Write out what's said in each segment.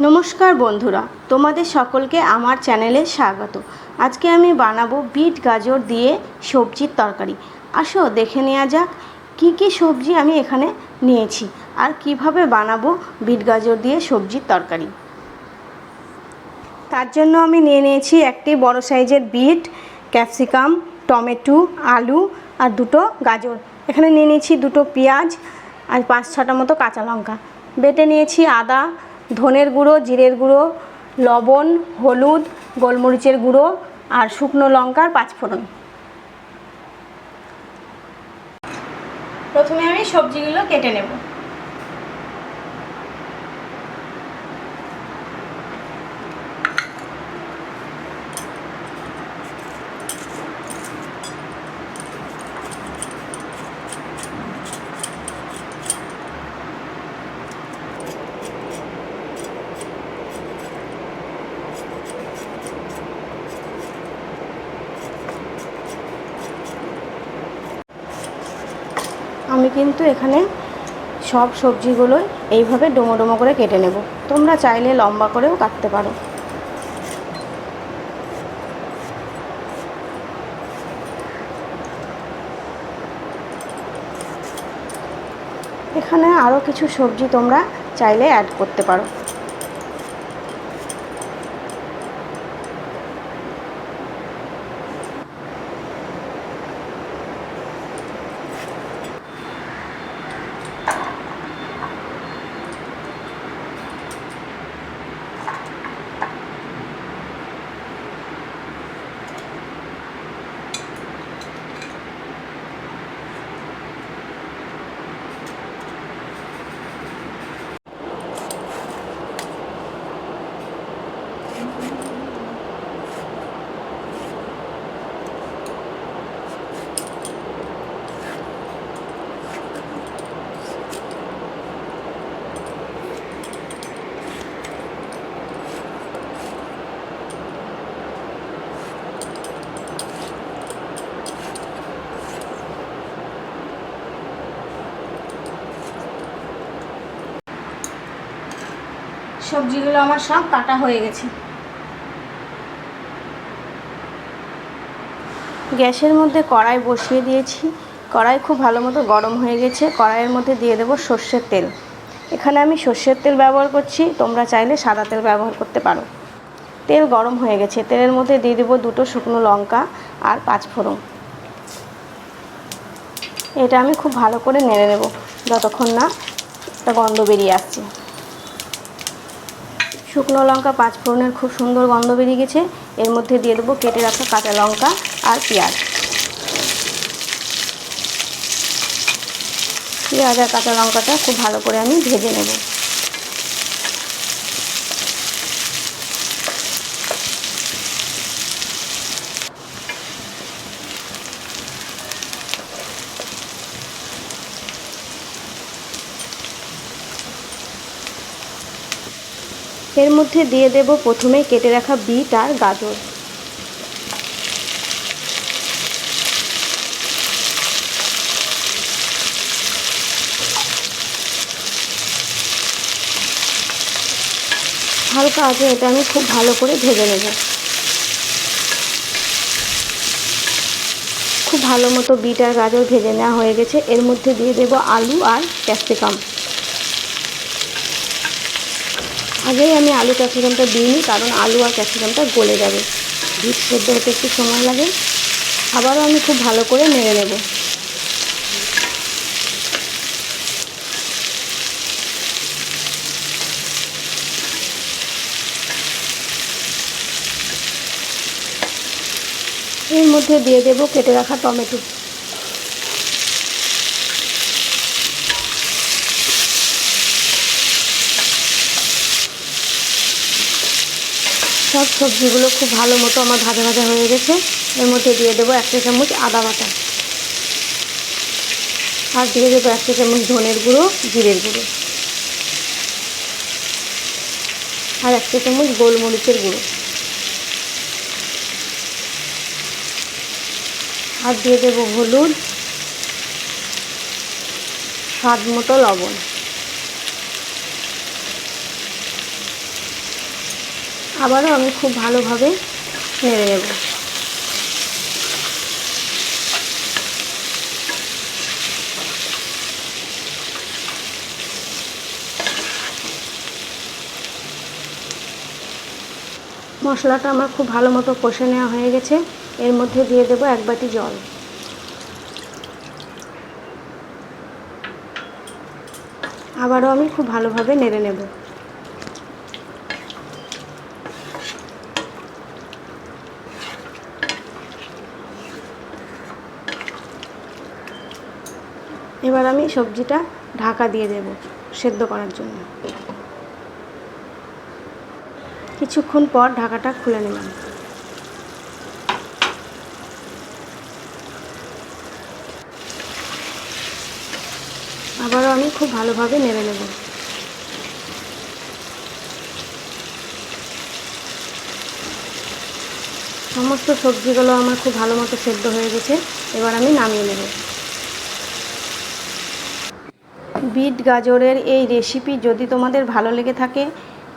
নমস্কার বন্ধুরা, তোমাদের সকলকে আমার চ্যানেলে স্বাগত। আজকে আমি বানাবো বিট গাজর দিয়ে সবজির তরকারি। আসো দেখে নেওয়া যাক কি কি সবজি আমি এখানে নিয়েছি আর কিভাবে বানাবো বিট গাজর দিয়ে সবজির তরকারি। তার জন্য আমি নিয়েছি একটি বড় সাইজের বিট, ক্যাপসিকাম, টমেটো, আলু আর দুটো গাজর। এখানে নিয়েছি দুটো পেঁয়াজ আর 5-6টা মতো কাঁচা লঙ্কা। বেটে নিয়েছি আদা, ধনের গুঁড়ো, জিরের গুঁড়ো, লবণ, হলুদ, গোলমরিচের গুঁড়ো আর শুকনো লঙ্কার 5 ফোড়ন। প্রথমে আমি সবজিগুলো কেটে নেব। আমি কিন্তু এখানে সব সবজিগুলোই এইভাবে ডোমো ডোমো করে কেটে নেব। তোমরা চাইলে লম্বা করেও কাটতে পারো। এখানে আরও কিছু সবজি তোমরা চাইলে অ্যাড করতে পারো। সবজিগুলো আমার সব কাটা হয়ে গেছে। গ্যাসের মধ্যে কড়াই বসিয়ে দিয়েছি। কড়াই খুব ভালো মতো গরম হয়ে গেছে। কড়াইয়ের মধ্যে দিয়ে দেবো সর্ষের তেল। এখানে আমি সর্ষের তেল ব্যবহার করছি, তোমরা চাইলে সাদা তেল ব্যবহার করতে পারো। তেল গরম হয়ে গেছে। তেলের মধ্যে দিয়ে দেবো দুটো শুকনো লঙ্কা আর 5 ফোড়ন। এটা আমি খুব ভালো করে নেড়ে নেব যতক্ষণ না একটা গন্ধ বেরিয়ে আসছে। শুকনো লঙ্কা 5 ফোড়নের খুব সুন্দর গন্ধ বেরিয়ে গেছে। এর মধ্যে দিয়ে দেবো কেটে রাখা কাঁচা লঙ্কা আর পেঁয়াজ। পেঁয়াজ আর কাঁচা লঙ্কাটা খুব ভালো করে আমি ভেজে নেব। এর মধ্যে দিয়ে দেব প্রথমে কেটে রাখা বিট আর গাজর। হালকা আঁচে এটা আমি খুব ভালো করে ভেজে নেব। খুব ভালো মতো বিট আর গাজর ভেজে নেওয়া হয়ে গেছে। এর মধ্যে দিয়ে দেব আলু আর ক্যাপসিকাম। আগেই আমি আলু ক্যাপসিকামটা দিইনি, কারণ আলু আর ক্যাপসিকামটা গলে যাবে। বিট সেদ্ধ হতে একটু সময় লাগে। আবারও আমি খুব ভালো করে নেড়ে নেব। এর মধ্যে দিয়ে দেব কেটে রাখা টমেটো। সব সবজিগুলো খুব ভালো মতো আমার ভাজা ভাজা হয়ে গেছে। এর মধ্যে দিয়ে দেবো 1 চা চামচ আদা বাটা আর দিয়ে দেবো 1 চা চামচ ধনের গুঁড়ো, জিরের গুঁড়ো আর 1 চা চামচ গোলমরিচের গুঁড়ো আর দিয়ে দেবো হলুদ, স্বাদ মতো লবণ। আবারও আমি খুব ভালোভাবে নেড়ে নেব। মশলাটা আমার খুব ভালো মতো কষে নেওয়া হয়ে গেছে। এর মধ্যে দিয়ে দেব 1 বাটি জল। আবারও আমি খুব ভালোভাবে নেড়ে নেব। এবার আমি সবজিটা ঢাকা দিয়ে দেব সেদ্ধ করার জন্য। কিছুক্ষণ পর ঢাকাটা খুলে নিলাম। আবারও আমি খুব ভালোভাবে নেড়ে নেব। সমস্ত সবজিগুলো আমার খুব ভালো মতো সেদ্ধ হয়ে গেছে। এবার আমি নামিয়ে নেব। বিট গাজরের এই রেসিপি যদি তোমাদের ভালো লেগে থাকে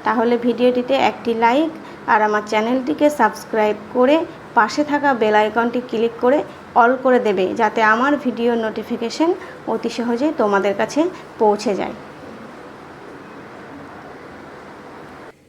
তাহলে ভিডিওটিতে একটি লাইক আর আমার চ্যানেলটিকে সাবস্ক্রাইব করে পাশে থাকা বেল আইকনটি ক্লিক করে অল করে দেবে, যাতে আমার ভিডিওর নোটিফিকেশন অতি সহজেই তোমাদের কাছে পৌঁছে যায়।